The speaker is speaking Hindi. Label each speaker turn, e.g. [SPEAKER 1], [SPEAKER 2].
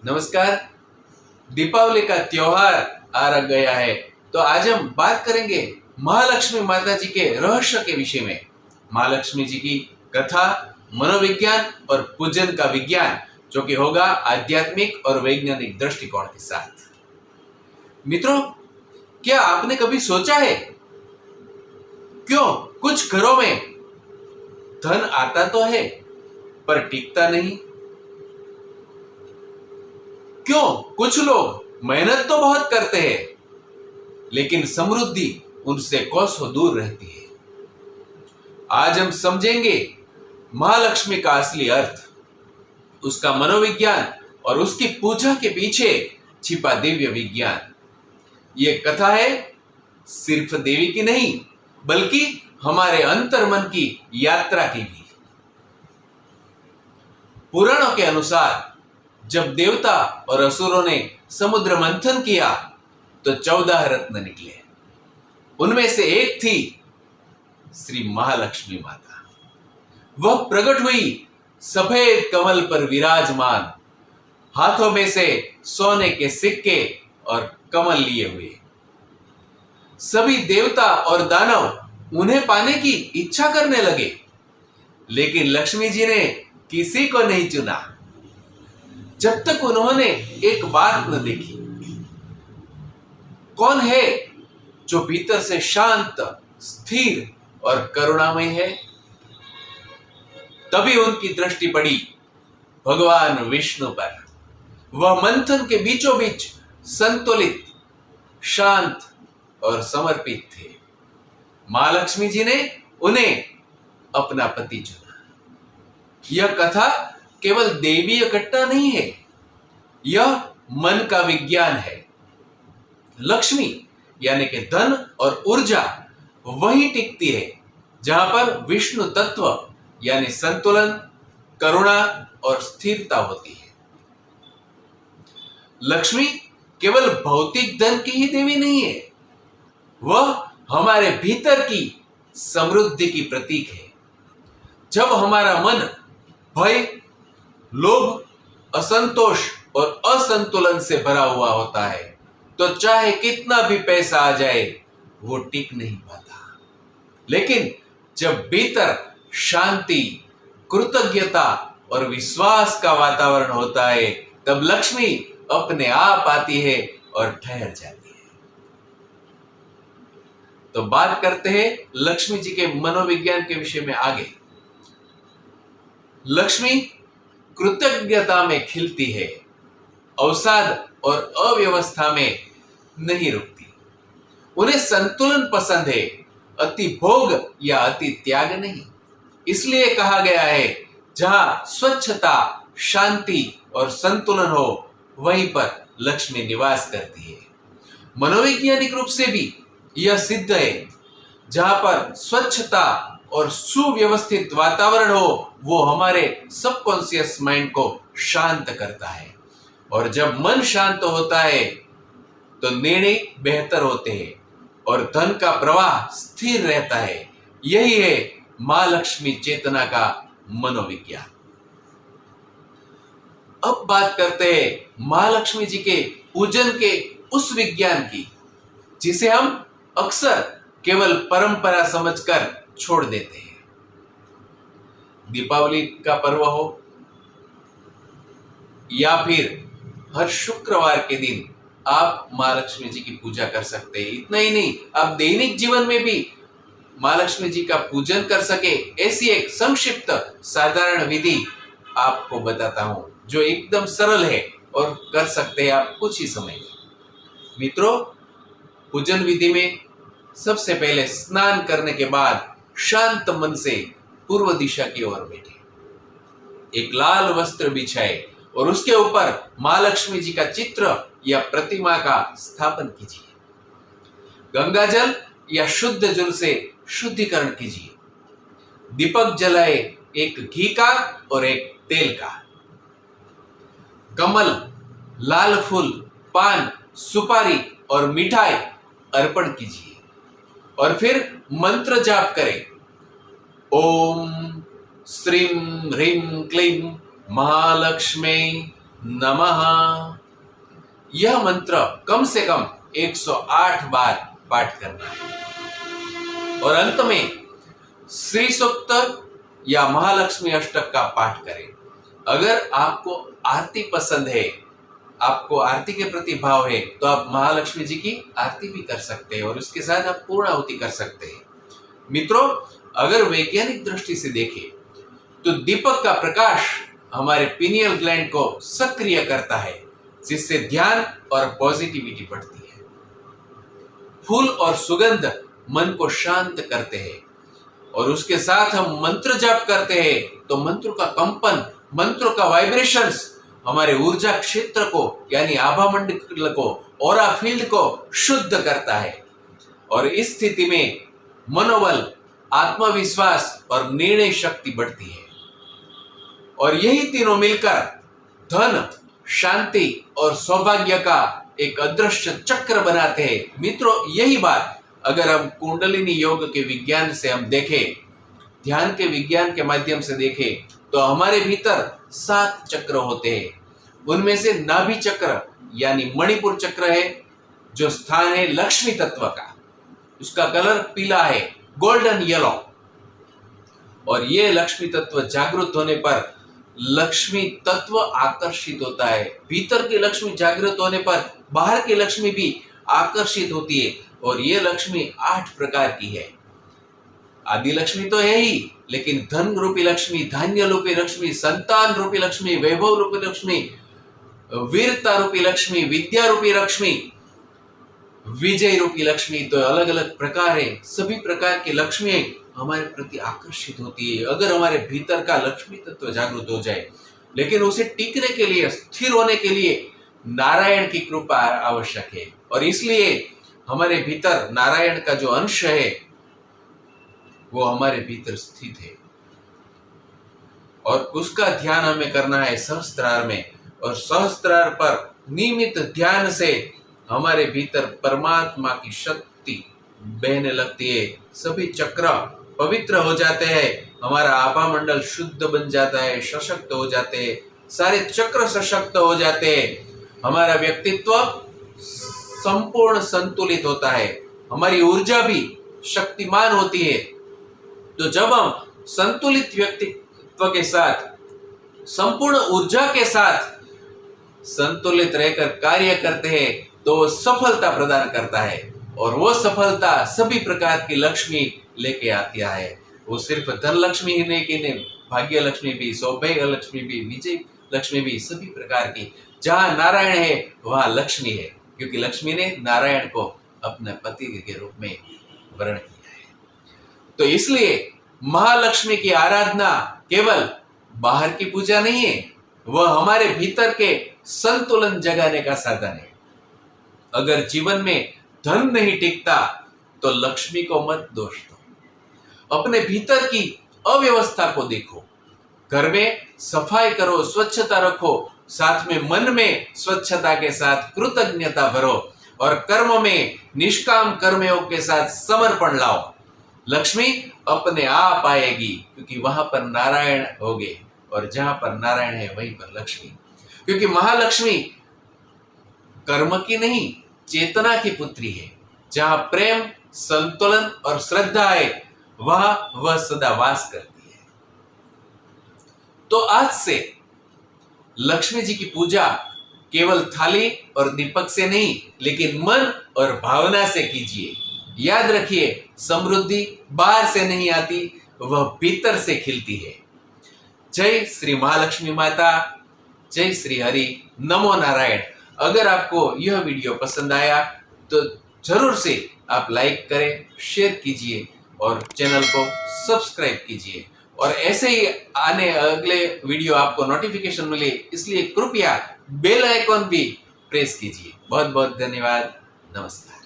[SPEAKER 1] नमस्कार। दीपावली का त्योहार आ गया है, तो आज हम बात करेंगे महालक्ष्मी माता जी के रहस्य के विषय में। महालक्ष्मी जी की कथा, मनोविज्ञान और पूजन का विज्ञान, जो कि होगा आध्यात्मिक और वैज्ञानिक दृष्टिकोण के साथ। मित्रों, क्या आपने कभी सोचा है क्यों कुछ घरों में धन आता तो है पर टिकता नहीं? क्यों कुछ लोग मेहनत तो बहुत करते हैं लेकिन समृद्धि उनसे कोसों दूर रहती है? आज हम समझेंगे महालक्ष्मी का असली अर्थ, उसका मनोविज्ञान और उसकी पूजा के पीछे छिपा दिव्य विज्ञान। यह कथा है सिर्फ देवी की नहीं, बल्कि हमारे अंतर्मन की यात्रा की भी। पुराणों के अनुसार जब देवता और असुरों ने समुद्र मंथन किया तो 14 रत्न निकले। उनमें से एक थी श्री महालक्ष्मी माता। वह प्रकट हुई सफेद कमल पर विराजमान, हाथों में से सोने के सिक्के और कमल लिए हुए। सभी देवता और दानव उन्हें पाने की इच्छा करने लगे, लेकिन लक्ष्मी जी ने किसी को नहीं चुना जब तक उन्होंने एक बात न देखी। कौन है जो भीतर से शांत, स्थिर और करुणामय है? तभी उनकी दृष्टि पड़ी भगवान विष्णु पर। वह मंथन के बीचों बीच संतुलित, शांत और समर्पित थे। महालक्ष्मी जी ने उन्हें अपना पति चुना। यह कथा केवल देवीय घटना नहीं है, यह मन का विज्ञान है। लक्ष्मी यानी कि धन और ऊर्जा वहीं टिकती है जहां पर विष्णु तत्व यानी संतुलन, करुणा और स्थिरता होती है। लक्ष्मी केवल भौतिक धन की ही देवी नहीं है, वह हमारे भीतर की समृद्धि की प्रतीक है। जब हमारा मन भय, लोभ, असंतोष और असंतुलन से भरा हुआ होता है तो चाहे कितना भी पैसा आ जाए वो टिक नहीं पाता। लेकिन जब भीतर शांति, कृतज्ञता और विश्वास का वातावरण होता है तब लक्ष्मी अपने आप आती है और ठहर जाती है। तो बात करते हैं लक्ष्मी जी के मनोविज्ञान के विषय में आगे। लक्ष्मी कृतज्ञता में खिलती है, अवसाद और अव्यवस्था में नहीं रुकती। उन्हें संतुलन पसंद है, अति भोग या अति त्याग नहीं। इसलिए कहा गया है जहां स्वच्छता, शांति और संतुलन हो वहीं पर लक्ष्मी निवास करती है। मनोवैज्ञानिक रूप से भी यह सिद्ध है, जहां पर स्वच्छता और सुव्यवस्थित वातावरण हो वो हमारे सबकॉन्शियस माइंड को शांत करता है, और जब मन शांत होता है तो निर्णय बेहतर होते हैं और धन का प्रवाह स्थिर रहता है। यही है मां लक्ष्मी चेतना का मनोविज्ञान। अब बात करते हैं महालक्ष्मी जी के पूजन के उस विज्ञान की जिसे हम अक्सर केवल परंपरा समझकर छोड़ देते हैं। दीपावली का पर्व हो या फिर हर शुक्रवार के दिन आप महालक्ष्मी जी की पूजा कर सकते हैं। इतना ही नहीं, आप दैनिक जीवन में भी महालक्ष्मी जी का पूजन कर सके ऐसी एक संक्षिप्त साधारण विधि आपको बताता हूं जो एकदम सरल है और कर सकते हैं आप कुछ ही समय में। मित्रों, पूजन विधि में सबसे पहले स्नान करने के बाद शांत मन से पूर्व दिशा की ओर बैठे। एक लाल वस्त्र बिछाए और उसके ऊपर महालक्ष्मी जी का चित्र या प्रतिमा का स्थापन कीजिए। गंगा जल या शुद्ध जल से शुद्धिकरण कीजिए। दीपक जलाए, एक घी का और एक तेल का। कमल, लाल फूल, पान, सुपारी और मिठाई अर्पण कीजिए और फिर मंत्र जाप करें। ओम श्रीं ह्रीं क्लीं महालक्ष्मी नमः। यह मंत्र कम से कम 108 बार पाठ करना है और अंत में श्री सूक्त या महालक्ष्मी अष्टक का पाठ करें। अगर आपको आरती पसंद है, आपको आरती के प्रति भाव है, तो आप महालक्ष्मी जी की आरती भी कर सकते हैं और उसके साथ आप पूर्णाहुति कर सकते हैं। मित्रों, अगर वैज्ञानिक दृष्टि से देखें तो दीपक का प्रकाश हमारे पिनियल ग्लैंड को सक्रिय करता है, जिससे ध्यान और पॉजिटिविटी बढ़ती है। फूल और सुगंध मन को शांत करते हैं और उसके साथ हम मंत्र जाप करते हैं तो मंत्र का कंपन, मंत्र का वाइब्रेशंस हमारे ऊर्जा क्षेत्र को यानी आभा मंडल को, ऑरा फील्ड को शुद्ध करता है और इस स्थिति में मनोबल, आत्मविश्वास और निर्णय शक्ति बढ़ती है और यही तीनों मिलकर धन, शांति और सौभाग्य का एक अदृश्य चक्र बनाते हैं। मित्रों, यही बात अगर हम कुंडलिनी योग के विज्ञान से हम देखें, ध्यान के विज्ञान के माध्यम से देखें, तो हमारे भीतर 7 चक्र होते हैं। उनमें से नाभि चक्र यानी मणिपुर चक्र है, जो स्थान है लक्ष्मी तत्व का। उसका कलर पीला है, गोल्डन येलो, और ये लक्ष्मी तत्व जागृत होने पर लक्ष्मी तत्व आकर्षित होता है। भीतर की लक्ष्मी जागृत होने पर बाहर की लक्ष्मी भी आकर्षित होती है और ये लक्ष्मी 8 प्रकार की है। आदि लक्ष्मी तो है ही, लेकिन धन रूपी लक्ष्मी, धान्य रूपी लक्ष्मी, संतान रूपी लक्ष्मी, वैभव रूपी लक्ष्मी, वीरता रूपी लक्ष्मी, विद्या रूपी लक्ष्मी, विजय रूपी लक्ष्मी, तो अलग अलग प्रकार है। सभी प्रकार की लक्ष्मी हमारे प्रति आकर्षित होती है अगर हमारे भीतर का लक्ष्मी तत्व जागृत हो जाए। लेकिन उसे टिकने के लिए, स्थिर होने के लिए नारायण की कृपा आवश्यक है और इसलिए हमारे भीतर नारायण का जो अंश है वो हमारे भीतर स्थित है और उसका ध्यान हमें करना है सहस्त्रार में। और सहस्त्रार पर नियमित ध्यान से हमारे भीतर परमात्मा की शक्ति बहने लगती है, सभी चक्र पवित्र हो जाते हैं, हमारा आभा मंडल शुद्ध बन जाता है, सशक्त हो जाते हैं, सारे चक्र सशक्त हो जाते हैं, हमारा व्यक्तित्व संपूर्ण संतुलित होता है, हमारी ऊर्जा भी शक्तिमान होती है। तो जब हम संतुलित व्यक्तित्व के साथ, संपूर्ण ऊर्जा के साथ संतुलित रहकर कार्य करते हैं तो वो सफलता प्रदान करता है और वो सफलता सभी प्रकार की लक्ष्मी लेके आती है। वो सिर्फ धन लक्ष्मी ही नहीं, भाग्य लक्ष्मी भी, सौभाग्य लक्ष्मी भी, विजय लक्ष्मी भी, सभी प्रकार की। जहाँ नारायण है वहाँ लक्ष्मी है, क्योंकि लक्ष्मी ने नारायण को अपने पति के रूप में वर्ण किया है। तो इसलिए महालक्ष्मी की आराधना केवल बाहर की पूजा नहीं है, वह हमारे भीतर के संतुलन जगाने का साधन है। अगर जीवन में धन नहीं टिकता तो लक्ष्मी को मत दोष दो, अपने भीतर की अव्यवस्था को देखो, घर में सफाई करो, स्वच्छता रखो, साथ में मन में स्वच्छता के साथ कृतज्ञता भरो और कर्म में निष्काम कर्मयोग के साथ समर्पण लाओ। लक्ष्मी अपने आप आएगी, क्योंकि वहां पर नारायण होंगे और जहां पर नारायण है वहीं पर लक्ष्मी। क्योंकि महालक्ष्मी कर्म की नहीं, चेतना की पुत्री है। जहां प्रेम, संतुलन और श्रद्धा है वहां वह सदा वास करती है। तो आज से लक्ष्मी जी की पूजा केवल थाली और दीपक से नहीं, लेकिन मन और भावना से कीजिए। याद रखिए, समृद्धि बाहर से नहीं आती, वह भीतर से खिलती है। जय श्री महालक्ष्मी माता, जय श्री हरि, नमो नारायण। अगर आपको यह वीडियो पसंद आया तो जरूर से आप लाइक करें, शेयर कीजिए और चैनल को सब्सक्राइब कीजिए और ऐसे ही आने अगले वीडियो आपको नोटिफिकेशन मिले, इसलिए कृपया बेल आइकॉन भी प्रेस कीजिए। बहुत बहुत धन्यवाद। नमस्कार।